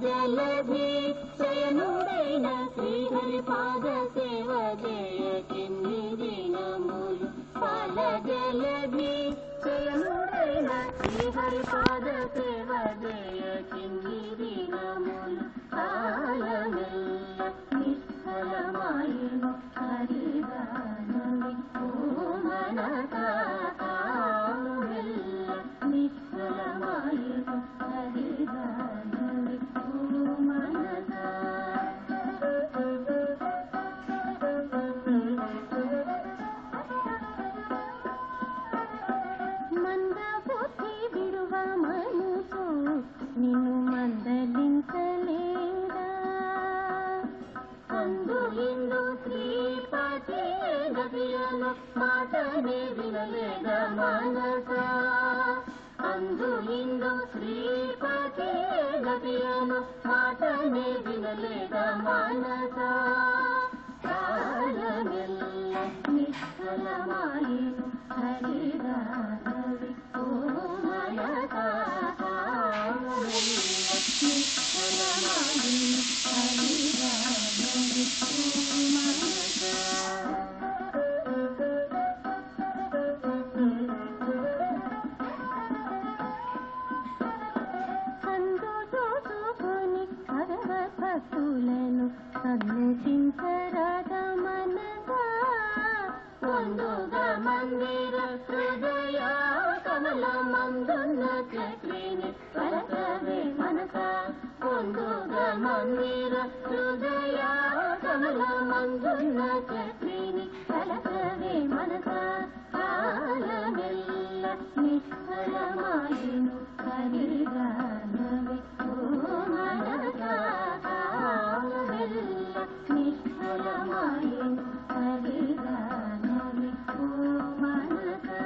జలధి శయనుడైన శ్రీహరి పాద సేవ జయ కిన్ని దినములు పాల జలధి శయనుడైన శ్రీహరి పాద సేవ జయ కిన్ని దినములు కాలమెల్ల నిష్ఫలమాయను హరిదానవి ఓ మనసా కాలమెల్ల నిష్ఫలమాయను హరిదానవి మందబుద్ధి విడువ మనసు నిన్ను మందలించలేదా అందు ఇందు శ్రీపతి గతియను మాటనే వినలేదా మనసా అందు ఇందు శ్రీపతి గతియను మాటనే వినలేదా మనసా కాలమెల్ల నిష్ఫలమాయను హరిదానవి ఓ మనసా కాలమెల్ల నిష్ఫలమాయను హరిదానవి ఓ మనసా భక్తులను సన్నుతించరాగ మనసా ముందుగా మందిర హృదయ కమల మందున్న చక్రిని పలకవే మనసా ముందుగా మందిర హృదయ కమల మందున్న చక్రిని పలకవే మనసా కాలమెల్ల నిష్ఫలమాయను హరిదానవి ఓ మనసా కాలమెల్ల నిష్ఫలమాయను హరిదానవి ఓ మనసా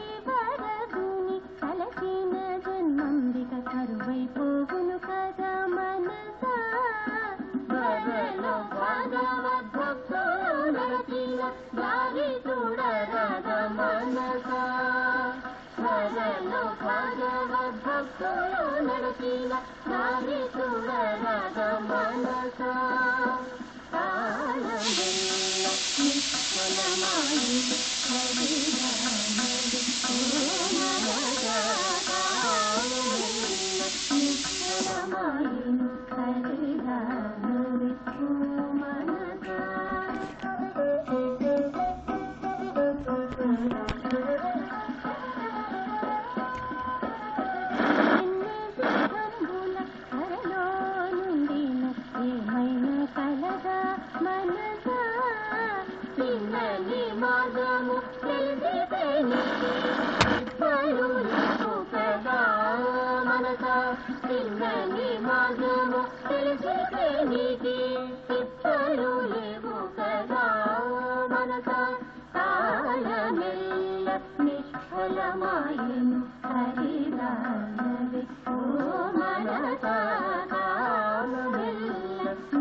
హరివరదుని కలసిన జన్మంబిక కరువైపోగును కదా మనసా వరలో భగవద్భక్తులు నడచిన దారి చూడరాగ మనసా వరలో భగవద్భక్తులు నడచిన దారి చూడరాగ మనసా కాలమెల్ల నిష్ఫలమాయను హరిదానవి ఓ మనసా కాలమెల్ల నిష్ఫలమాయను హరిదానవి ఓ మనసా ఏమైనా కలగా మనసా చిన్నని మార్గము తెలిసితే నీకు లేవు కదా మనసా చిన్నని మార్గము తెలిసితే నీకు తిప్పలు లేవు కదా మనసా కాలమెల్ల నిష్ఫలమాయను హరిదానవి ఓ మనసా కాలమెల్ల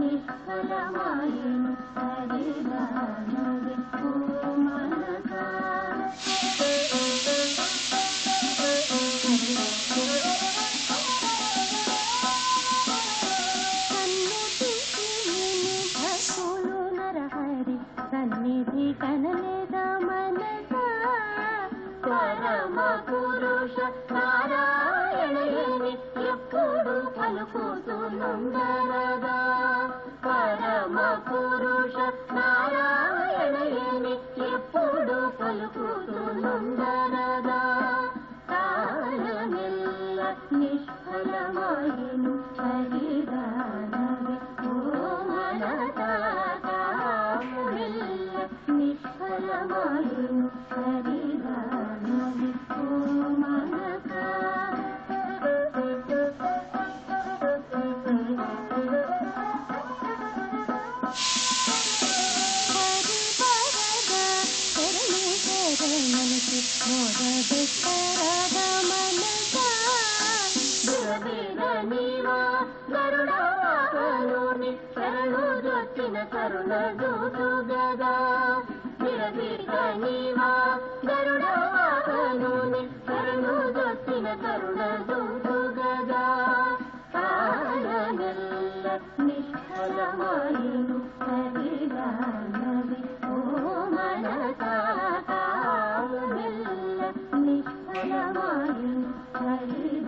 నిష్ఫలమాయను హరిదానవి ఓ మనసా భక్తులు నరహరి సన్నిధి కనలేదా మనసా పరమ పురుష నారాయణయని ఎప్పుడు పలుకుతునుండరదా పరమ పురుష నారాయణయని ఎప్పుడు పలుకుతునుండరదా కాలమెల్ల నిష్ఫలమాయను హరిదానవి ఓ మనసా కాలమెల్ల నిష్ఫలమాయను హరిదానవి ఓ మనసా హరివరద శరణు శరణు మనసు మోద శరణుదొచ్చిన కరుణ దూతుగదా నిరభిక నీవా గరుడ వాహనుని శరణుదొచ్చిన కరుణ దూతుగదా కాలమెల్ల నిష్ఫలమాయిను హరిదానవి ఓ మనసా కాలమెల్ల నిష్ఫలమాయిను హరి